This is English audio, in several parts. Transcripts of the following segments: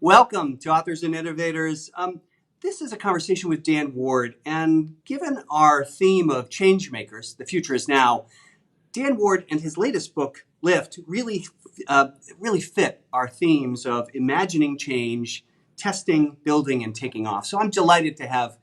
Welcome to Authors and Innovators. This is a conversation with Dan Ward, and given our theme of change makers, the future is now, Dan Ward and his latest book, Lift, really fit our themes of imagining change, testing, building, and taking off. So I'm delighted to have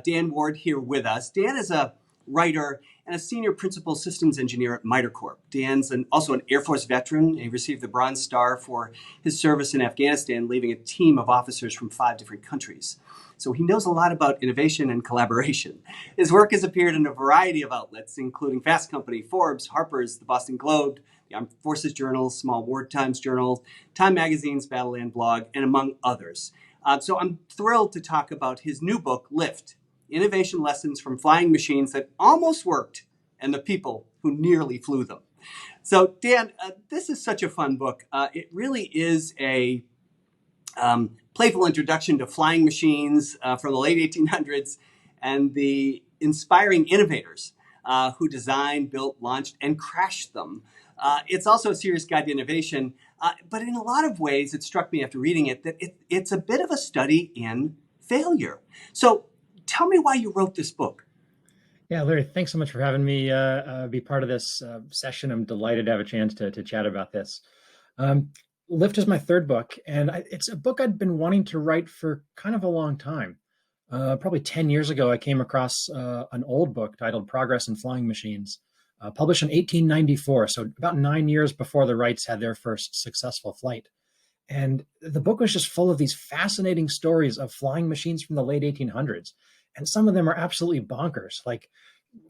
Dan Ward here with us. Dan is a writer and a senior principal systems engineer at MITRE Corp. Dan's also an Air Force veteran. He received the Bronze Star for his service in Afghanistan, leading a team of officers from 5 different countries. So he knows a lot about innovation and collaboration. His work has appeared in a variety of outlets, including Fast Company, Forbes, Harper's, the Boston Globe, the Armed Forces Journal, Small War Times Journal, Time Magazine's Battleland blog, and among others. So I'm thrilled to talk about his new book, Lift, Innovation Lessons from Flying Machines That Almost Worked and the People Who Nearly Flew Them. So Dan, this is such a fun book. It really is a playful introduction to flying machines from the late 1800s and the inspiring innovators who designed, built, launched, and crashed them. It's also a serious guide to innovation, but in a lot of ways, it struck me after reading it that it's a bit of a study in failure. So tell me why you wrote this book. Yeah, Larry, thanks so much for having me be part of this session. I'm delighted to have a chance to chat about this. Lift is my third book, and it's a book I'd been wanting to write for kind of a long time. Probably 10 years ago, I came across an old book titled Progress in Flying Machines, published in 1894, so about 9 years before the Wrights had their first successful flight. And the book was just full of these fascinating stories of flying machines from the late 1800s. And some of them are absolutely bonkers, like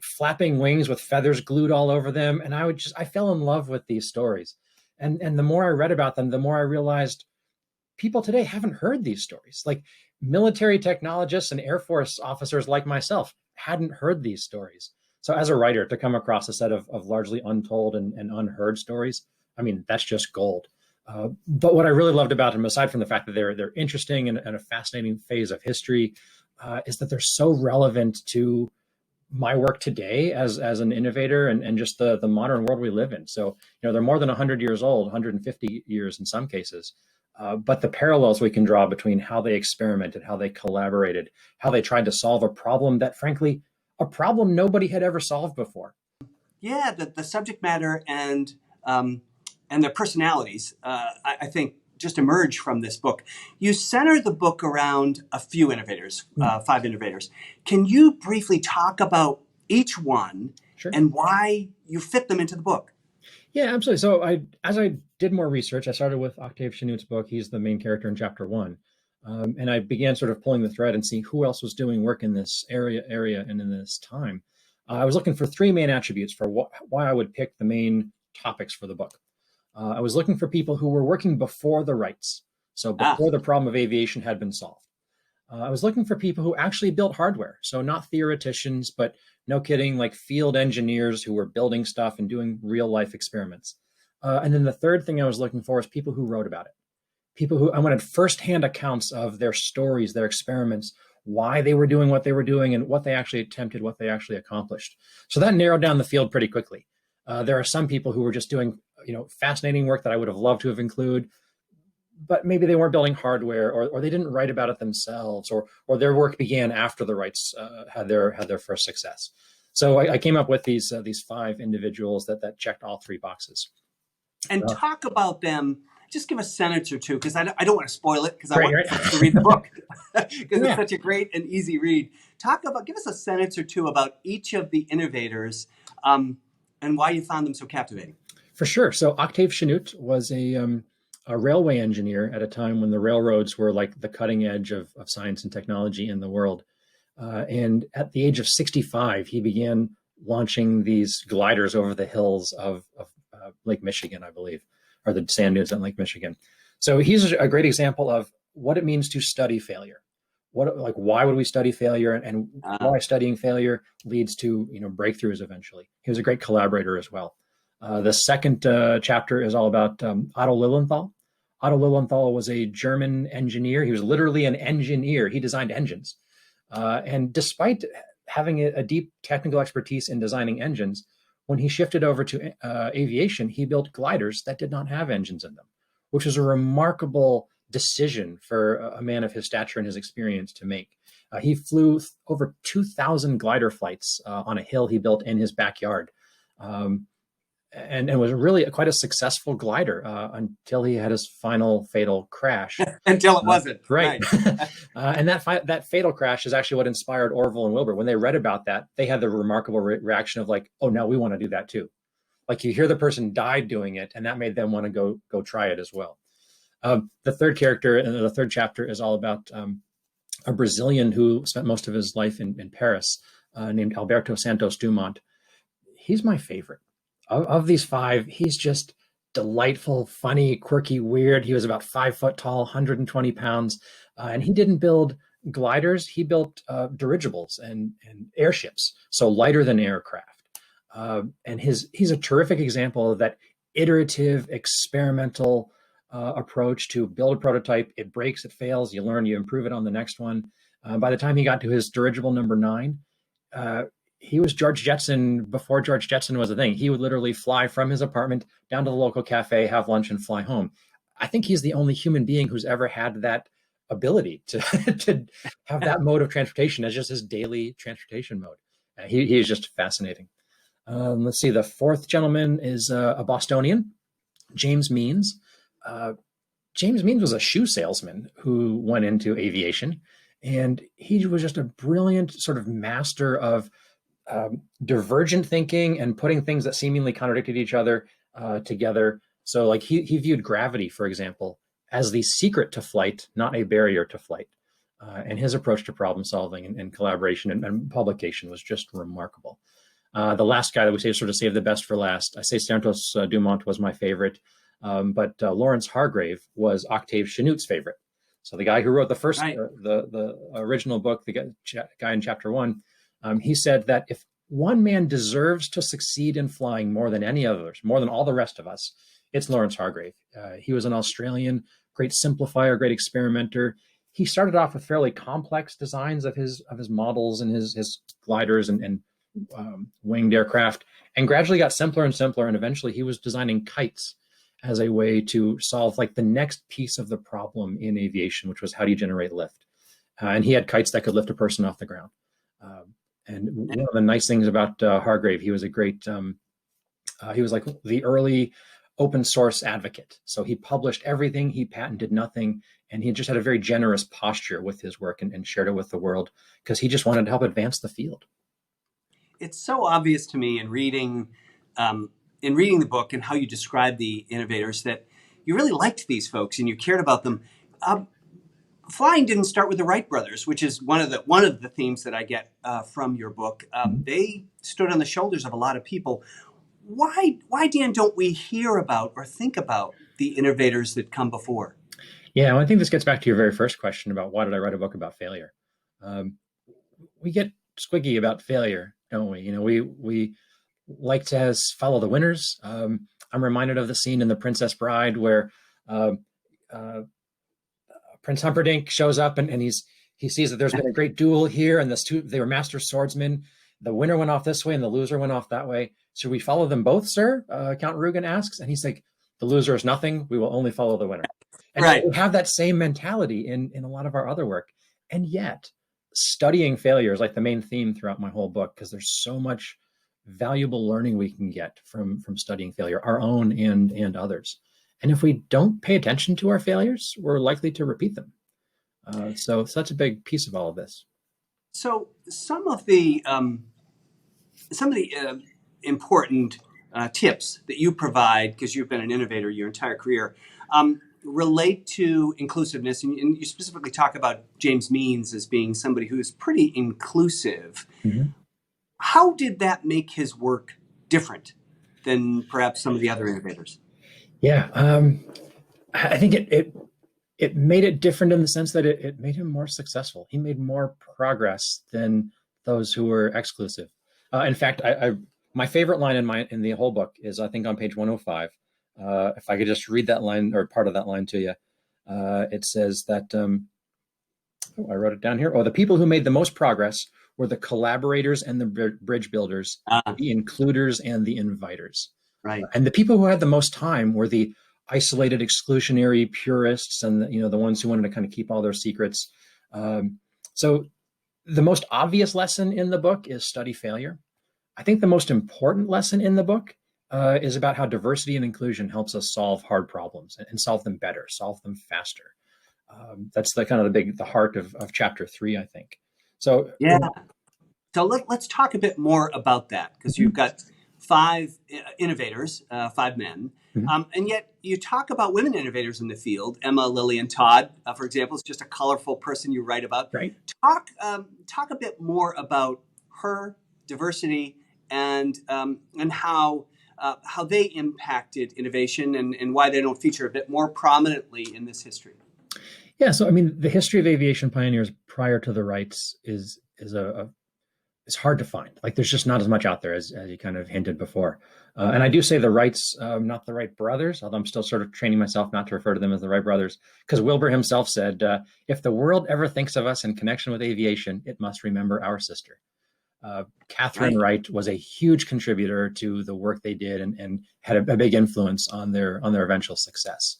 flapping wings with feathers glued all over them. And I fell in love with these stories. And the more I read about them, the more I realized people today haven't heard these stories. Like military technologists and Air Force officers like myself hadn't heard these stories. So as a writer, to come across a set of largely untold and unheard stories, I mean, that's just gold. But what I really loved about them, aside from the fact that they're interesting and a fascinating phase of history, is that they're so relevant to my work today as an innovator and just the modern world we live in. So, they're more than 100 years old, 150 years in some cases. But the parallels we can draw between how they experimented, how they collaborated, how they tried to solve a problem that, frankly, a problem nobody had ever solved before. Yeah, the subject matter and their personalities, I think, just emerge from this book. You center the book around a few innovators, 5 innovators. Can you briefly talk about each one Sure. and why you fit them into the book? Yeah, absolutely. So as I did more research, I started with Octave Chanut's book. He's the main character in chapter 1. And I began sort of pulling the thread and seeing who else was doing work in this area and in this time. I was looking for 3 main attributes for why I would pick the main topics for the book. I was looking for people who were working before the Wrights, so before the problem of aviation had been solved. I was looking for people who actually built hardware, so not theoreticians, but no kidding, like field engineers who were building stuff and doing real life experiments. And then the third thing I was looking for is people who wrote about it. People who I wanted firsthand accounts of their stories, their experiments, why they were doing what they were doing, and what they actually attempted, what they actually accomplished. So that narrowed down the field pretty quickly. There are some people who were just doing, fascinating work that I would have loved to have included, but maybe they weren't building hardware, or they didn't write about it themselves, or their work began after the Wrights had their first success. So I came up with these 5 individuals that checked all 3 boxes. And talk about them. Just give a sentence or two, because I don't want to spoil it, because I want folks to read the book, because it's such a great and easy read. Give us a sentence or two about each of the innovators and why you found them so captivating. For sure. So Octave Chanut was a railway engineer at a time when the railroads were like the cutting edge of science and technology in the world. And at the age of 65, he began launching these gliders over the hills of Lake Michigan, I believe, or the sand dunes on Lake Michigan. So he's a great example of what it means to study failure. Why would we study failure, and why studying failure leads to breakthroughs eventually. He was a great collaborator as well. The second chapter is all about Otto Lilienthal. Otto Lilienthal was a German engineer. He was literally an engineer. He designed engines. And despite having a deep technical expertise in designing engines, when he shifted over to aviation, he built gliders that did not have engines in them, which was a remarkable decision for a man of his stature and his experience to make. He flew over 2,000 glider flights on a hill he built in his backyard. And was really quite a successful glider until he had his final fatal crash. Until it wasn't. Right. And that fatal crash is actually what inspired Orville and Wilbur. When they read about that, they had the remarkable reaction of like, oh, now we want to do that too. Like you hear the person died doing it, and that made them want to go try it as well. The third character in the third chapter is all about a Brazilian who spent most of his life in Paris, named Alberto Santos Dumont. He's my favorite. Of these five, he's just delightful, funny, quirky, weird. He was about 5 foot tall, 120 pounds. And he didn't build gliders. He built dirigibles and airships, so lighter than aircraft. And he's a terrific example of that iterative, experimental approach to build a prototype. It breaks, it fails, you learn, you improve it on the next one. By the time he got to his dirigible number 9, he was George Jetson before George Jetson was a thing. He would literally fly from his apartment down to the local cafe, have lunch, and fly home. I think he's the only human being who's ever had that ability to have that mode of transportation as just his daily transportation mode. He is just fascinating. Let's see. The fourth gentleman is a Bostonian, James Means. James Means was a shoe salesman who went into aviation, and he was just a brilliant sort of master of divergent thinking and putting things that seemingly contradicted each other together. So like he viewed gravity, for example, as the secret to flight, not a barrier to flight. And his approach to problem solving and collaboration and publication was just remarkable. The last guy that we sort of saved the best for last, I say Santos Dumont was my favorite, but Lawrence Hargrave was Octave Chanut's favorite. So the guy who wrote the first, Right. the original book, the guy in chapter 1, he said that if one man deserves to succeed in flying more than any others, more than all the rest of us, it's Lawrence Hargrave. He was an Australian, great simplifier, great experimenter. He started off with fairly complex designs of his models and his gliders and winged aircraft, and gradually got simpler and simpler. And eventually he was designing kites as a way to solve like the next piece of the problem in aviation, which was how do you generate lift? And he had kites that could lift a person off the ground. And one of the nice things about Hargrave, he was a great, he was like the early open source advocate. So he published everything, he patented nothing, and he just had a very generous posture with his work and shared it with the world because he just wanted to help advance the field. It's so obvious to me in reading the book and how you describe the innovators that you really liked these folks and you cared about them. Flying didn't start with the Wright Brothers, which is one of the themes that I get from your book. They stood on the shoulders of a lot of people. Why, Dan, don't we hear about or think about the innovators that come before? Yeah, well, I think this gets back to your very first question about why did I write a book about failure? We get squiggy about failure, don't we? You know, we like to follow the winners. I'm reminded of the scene in The Princess Bride where Prince Humperdinck shows up and he sees that there's been a great duel here, and they were master swordsmen. The winner went off this way and the loser went off that way. Should we follow them both, sir? Count Rugen asks, and he's like, the loser is nothing. We will only follow the winner. And Right. we have that same mentality in a lot of our other work. And yet studying failure is like the main theme throughout my whole book, because there's so much valuable learning we can get from studying failure, our own and others. And if we don't pay attention to our failures, we're likely to repeat them. So that's a big piece of all of this. So some of the important tips that you provide, because you've been an innovator your entire career, relate to inclusiveness. And you specifically talk about James Means as being somebody who is pretty inclusive. Mm-hmm. How did that make his work different than perhaps some of the other innovators? Yeah, I think it made it different in the sense that it made him more successful. He made more progress than those who were exclusive. In fact, my favorite line in the whole book is, I think, on page 105. If I could just read that line or part of that line to you, it says that, I wrote it down here. The people who made the most progress were the collaborators and the bridge builders, the includers and the inviters. Right. And the people who had the most time were the isolated, exclusionary purists, and the ones who wanted to kind of keep all their secrets. So the most obvious lesson in the book is study failure. I think the most important lesson in the book is about how diversity and inclusion helps us solve hard problems and solve them better, solve them faster. That's the kind of the heart of chapter 3, I think. So Yeah. So let's talk a bit more about that, because you've got 5 innovators, 5 men, and yet you talk about women innovators in the field. Emma Lillian Todd, for example, is just a colorful person you write about. Right. Talk a bit more about her diversity and how they impacted innovation and why they don't feature a bit more prominently in this history. Yeah, so I mean, the history of aviation pioneers prior to the Wrights is it's hard to find. Like, there's just not as much out there as you kind of hinted before. And I do say the Wrights, not the Wright brothers, although I'm still sort of training myself not to refer to them as the Wright brothers, because Wilbur himself said, if the world ever thinks of us in connection with aviation, it must remember our sister. Catherine Wright was a huge contributor to the work they did and had a big influence on their eventual success.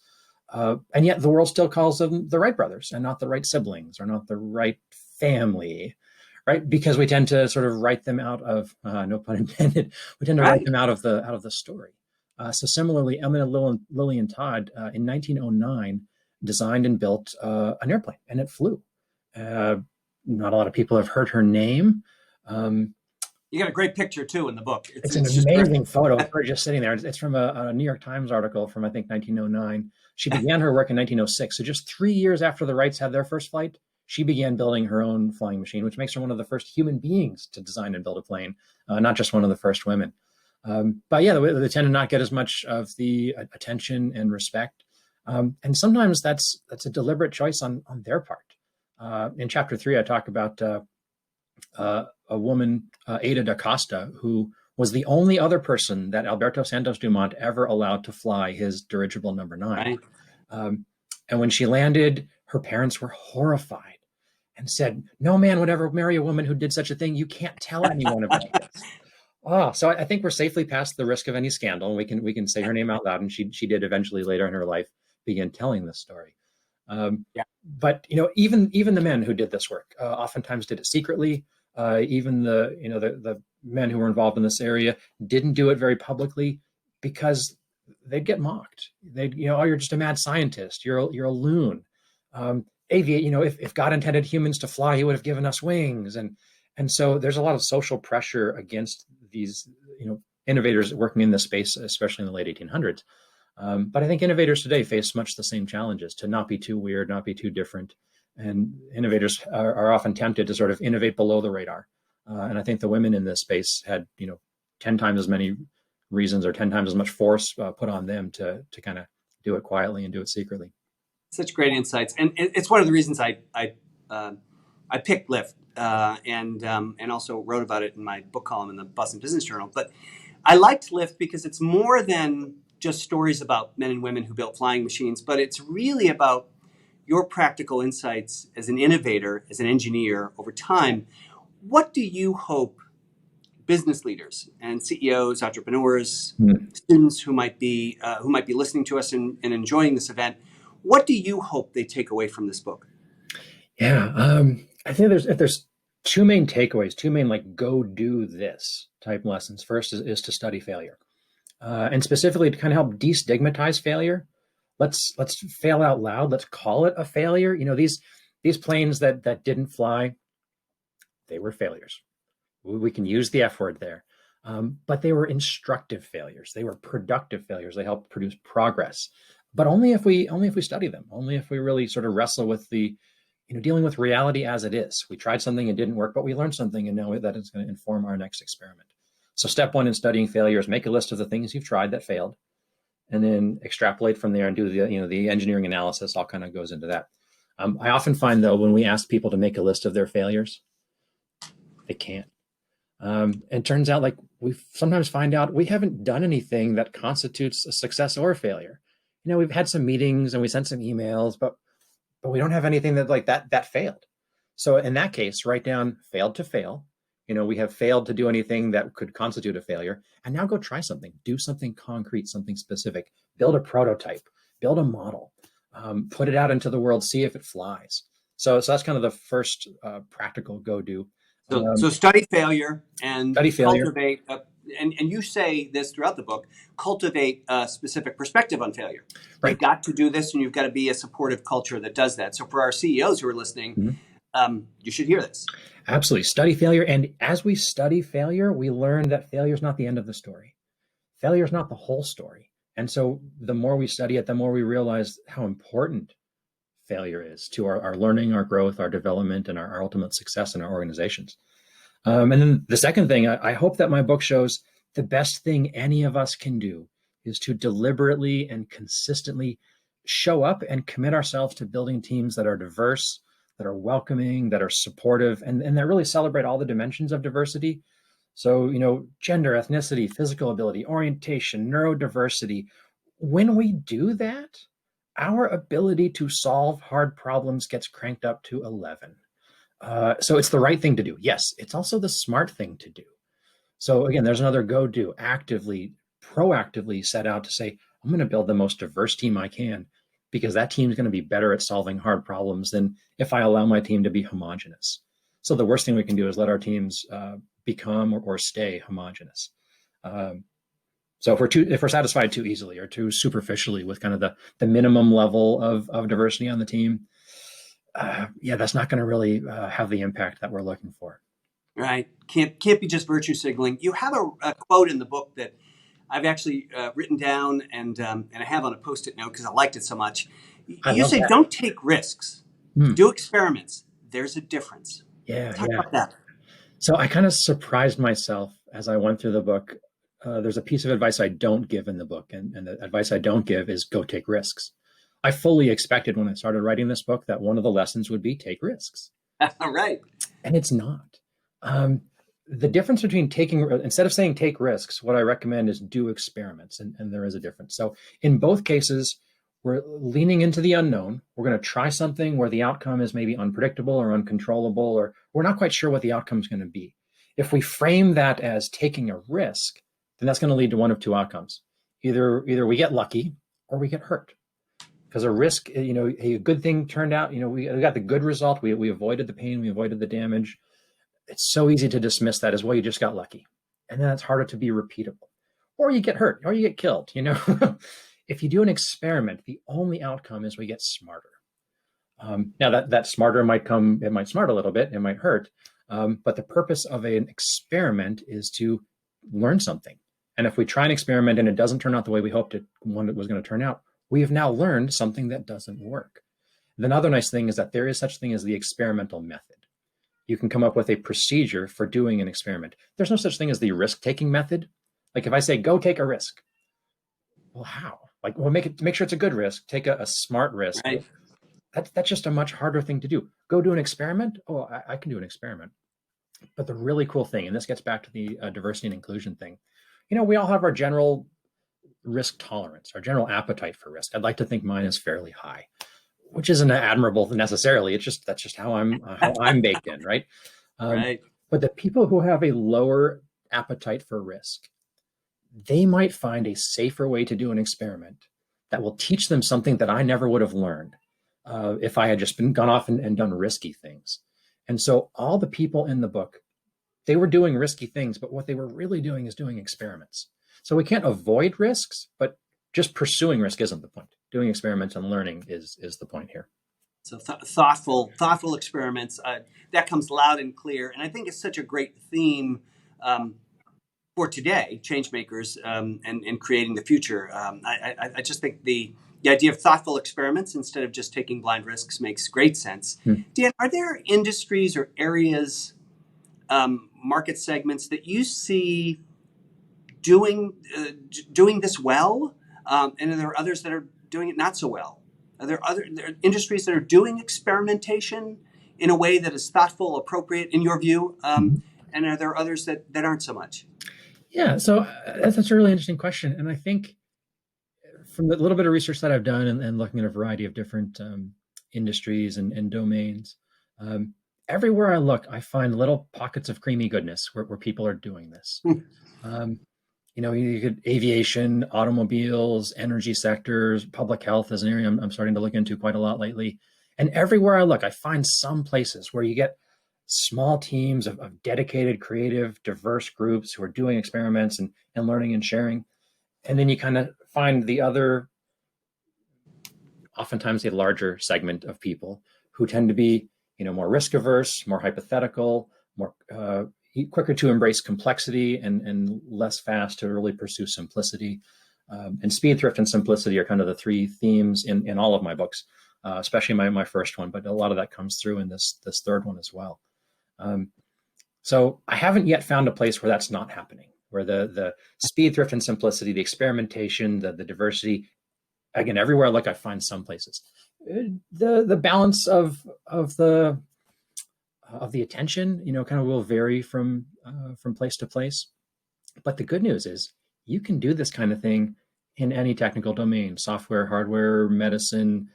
And yet the world still calls them the Wright brothers and not the Wright siblings or not the Wright family, right? Because we tend to sort of write them out of, no pun intended, we tend to write them out of the story. So similarly, Emma Lillian Todd in 1909 designed and built an airplane, and it flew. Not a lot of people have heard her name. You got a great picture too in the book. It's an amazing photo. We're just sitting there. It's from a New York Times article from, I think, 1909. She began her work in 1906. So just 3 years after the Wrights had their first flight, she began building her own flying machine, which makes her one of the first human beings to design and build a plane, not just one of the first women. But yeah, they tend to not get as much of the attention and respect. And sometimes that's a deliberate choice on their part. In chapter 3, I talk about a woman, Ada da Costa, who was the only other person that Alberto Santos Dumont ever allowed to fly his dirigible number 9. Right. And when she landed, her parents were horrified and said, "No man would ever marry a woman who did such a thing. You can't tell anyone about this." So I think we're safely past the risk of any scandal. We can say her name out loud, and she did eventually later in her life begin telling this story. But even the men who did this work oftentimes did it secretly. Even the men who were involved in this area didn't do it very publicly because they'd get mocked. They'd, oh, you're just a mad scientist. You're a loon. If God intended humans to fly, he would have given us wings. And so there's a lot of social pressure against these, innovators working in this space, especially in the late 1800s. But I think innovators today face much the same challenges: to not be too weird, not be too different. And innovators are often tempted to sort of innovate below the radar. And I think the women in this space had, 10 times as many reasons or 10 times as much force put on them to kind of do it quietly and do it secretly. Such great insights. And it's one of the reasons I picked Lyft and also wrote about it in my book column in the Boston Business Journal. But I liked Lyft because it's more than just stories about men and women who built flying machines, but it's really about your practical insights as an innovator, as an engineer over time. What do you hope business leaders and CEOs, entrepreneurs, students who might be listening to us and enjoying this event, what do you hope they take away from this book? Yeah, I think there's two main takeaways, two main go do this type lessons. First is to study failure, and specifically to kind of help destigmatize failure. Let's fail out loud. Let's call it a failure. These planes that didn't fly, they were failures. We can use the F word there, but they were instructive failures. They were productive failures. They helped produce progress, but only if we study them. Only if we really sort of wrestle with the, dealing with reality as it is. We tried something and didn't work, but we learned something, and now that is going to inform our next experiment. So step 1 in studying failure is make a list of the things you've tried that failed, and then extrapolate from there and do the engineering analysis. All kind of goes into that. I often find, though, when we ask people to make a list of their failures, they can't. It turns out we sometimes find out we haven't done anything that constitutes a success or a failure. We've had some meetings and we sent some emails, but we don't have anything that failed. So in that case, write down failed to fail. We have failed to do anything that could constitute a failure, and now go try something, do something concrete, something specific, build a prototype, build a model, put it out into the world, see if it flies. So that's kind of the first practical go-do. So study failure and Study failure. cultivate, and you say this throughout the book, cultivate a specific perspective on failure. Right. You've got to do this, and you've got to be a supportive culture that does that. So for our CEOs who are listening, you should hear this. Absolutely. Study failure. And as we study failure, we learn that failure is not the end of the story. Failure is not the whole story. And so the more we study it, the more we realize how important failure is to our learning, our growth, our development, and our ultimate success in our organizations. And then the second thing, I hope that my book shows the best thing any of us can do is to deliberately and consistently show up and commit ourselves to building teams that are diverse, that are welcoming, that are supportive, and that really celebrate all the dimensions of diversity. So, gender, ethnicity, physical ability, orientation, neurodiversity. When we do that, our ability to solve hard problems gets cranked up to 11. So it's the right thing to do. Yes, it's also the smart thing to do. So again, there's another go-do. Actively, proactively set out to say, I'm going to build the most diverse team I can, because that team is going to be better at solving hard problems than if I allow my team to be homogenous. So the worst thing we can do is let our teams become or stay homogenous. So if we're satisfied too easily or too superficially with kind of the minimum level of diversity on the team, that's not going to really have the impact that we're looking for. Right. Can't be just virtue signaling. You have a quote in the book that I've actually written down and I have on a Post-it note because I liked it so much. You say, don't take risks. Do experiments. There's a difference. Talk about that. So I kind of surprised myself as I went through the book. There's a piece of advice I don't give in the book, and the advice I don't give is go take risks. I fully expected when I started writing this book that one of the lessons would be take risks. Right. And it's not. The difference between instead of saying take risks, what I recommend is do experiments, and there is a difference. So in both cases, we're leaning into the unknown. We're going to try something where the outcome is maybe unpredictable or uncontrollable, or we're not quite sure what the outcome is going to be. If we frame that as taking a risk, then that's going to lead to one of two outcomes. Either we get lucky or we get hurt. Because a risk, a good thing turned out, we got the good result. We avoided the pain, we avoided the damage. It's so easy to dismiss that as, well, you just got lucky. And then it's harder to be repeatable. Or you get hurt, or you get killed, If you do an experiment, the only outcome is we get smarter. Now that smarter might smart a little bit, it might hurt. But the purpose of an experiment is to learn something. And if we try an experiment and it doesn't turn out the way we hoped it was going to turn out, we have now learned something that doesn't work. The other nice thing is that there is such thing as the experimental method. You can come up with a procedure for doing an experiment. There's no such thing as the risk-taking method. Like if I say, go take a risk. Well, how? Make sure it's a good risk. Take a smart risk. Right. That's just a much harder thing to do. Go do an experiment. Oh, I can do an experiment. But the really cool thing, and this gets back to the diversity and inclusion thing, we all have our general risk tolerance, our general appetite for risk. I'd like to think mine is fairly high, which isn't admirable necessarily. That's just how I'm baked in, right? Right. But the people who have a lower appetite for risk, they might find a safer way to do an experiment that will teach them something that I never would have learned if I had just gone off and done risky things. And so all the people in the book, they were doing risky things, but what they were really doing is doing experiments. So we can't avoid risks, but just pursuing risk isn't the point. Doing experiments and learning is the point here. So thoughtful experiments, that comes loud and clear. And I think it's such a great theme for today, change makers, and creating the future. I just think the idea of thoughtful experiments instead of just taking blind risks makes great sense. Dan, are there industries or areas, market segments that you see doing this well, and are there others that are doing it not so well? Are there industries that are doing experimentation in a way that is thoughtful, appropriate in your view, and are there others that aren't so much? Yeah, so that's a really interesting question, and I think from the little bit of research that I've done and looking at a variety of different industries and domains, everywhere I look, I find little pockets of creamy goodness where people are doing this. You could aviation, automobiles, energy sectors, public health is an area I'm starting to look into quite a lot lately. And everywhere I look, I find some places where you get small teams of dedicated, creative, diverse groups who are doing experiments and learning and sharing. And then you kind of find the other, oftentimes a larger segment of people who tend to be, more risk averse, more hypothetical, more quicker to embrace complexity and less fast to really pursue simplicity. And speed, thrift, and simplicity are kind of the three themes in all of my books, especially my first one, but a lot of that comes through in this third one as well. So I haven't yet found a place where that's not happening, where the speed, thrift, and simplicity, the experimentation, the diversity, again, everywhere I look, I find some places. The balance of the attention, kind of will vary from place to place. But the good news is you can do this kind of thing in any technical domain: software, hardware, medicine,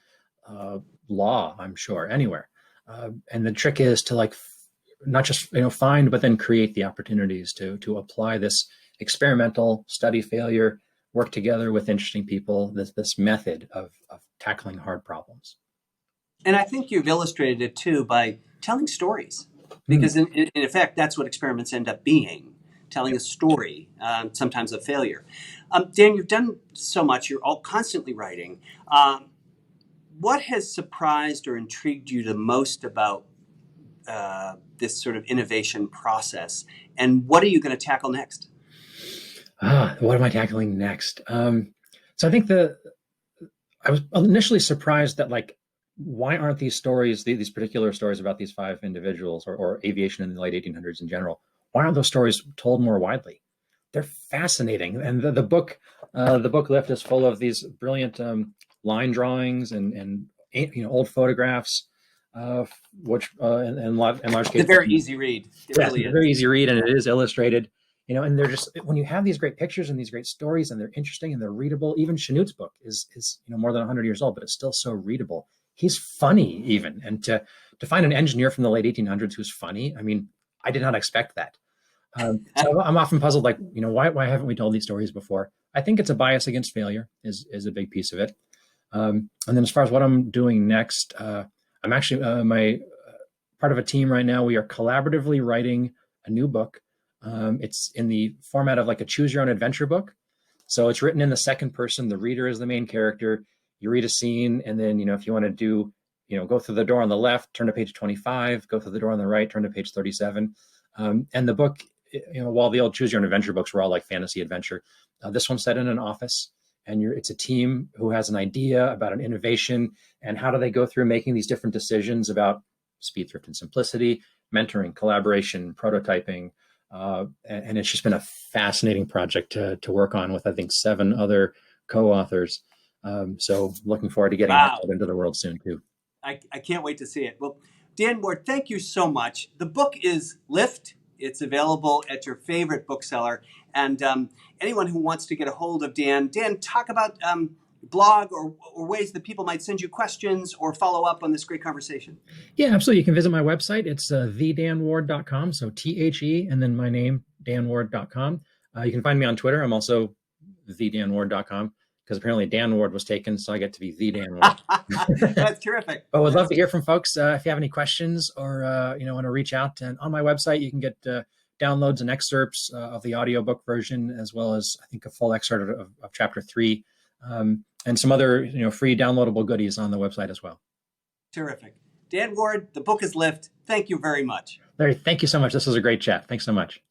law, I'm sure, anywhere. And the trick is to not just find, but then create the opportunities to apply this experimental study failure, work together with interesting people, this method of tackling hard problems. And I think you've illustrated it too by telling stories, because in effect, that's what experiments end up being, telling a story, sometimes of failure. Dan, you've done so much. You're all constantly writing. What has surprised or intrigued you the most about this sort of innovation process? And what are you going to tackle next? What am I tackling next? So I think I was initially surprised that why aren't these stories, these particular stories about these five individuals or aviation in the late 1800s in general, why aren't those stories told more widely? They're fascinating. And the book Lift is full of these brilliant line drawings and old photographs, which in large cases, it's a very easy read. It's a very easy read, and it is illustrated. And they're just, when you have these great pictures and these great stories and they're interesting and they're readable. Even Chanute's book is more than 100 years old, but it's still so readable. He's funny even. And to find an engineer from the late 1800s who's funny, I mean, I did not expect that. So I'm often puzzled, why haven't we told these stories before? I think it's a bias against failure is a big piece of it. And then as far as what I'm doing next, I'm actually part of a team right now. We are collaboratively writing a new book. It's in the format of a choose your own adventure book. So it's written in the second person. The reader is the main character. You read a scene, and then, if you want to do, go through the door on the left, turn to page 25, go through the door on the right, turn to page 37. And the book, while the old choose your own adventure books were all fantasy adventure, this one's set in an office, and it's a team who has an idea about an innovation, and how do they go through making these different decisions about speed, thrift, and simplicity, mentoring, collaboration, prototyping. And it's just been a fascinating project to work on with, I think, 7 other co-authors. So looking forward to getting that out into the world soon too. I can't wait to see it. Well, Dan Ward, thank you so much. The book is Lift. It's available at your favorite bookseller. And anyone who wants to get a hold of Dan, talk about blog or ways that people might send you questions or follow up on this great conversation. Yeah, absolutely. You can visit my website. It's thedanward.com. So THE and then my name, danward.com. You can find me on Twitter. I'm also thedanward.com because apparently Dan Ward was taken, so I get to be the Dan Ward. That's terrific. But would love to hear from folks if you have any questions or want to reach out. And on my website, you can get downloads and excerpts of the audiobook version, as well as I think a full excerpt of chapter 3. And some other, free downloadable goodies on the website as well. Terrific. Dan Ward, the book is Lift. Thank you very much. Larry, thank you so much. This was a great chat. Thanks so much.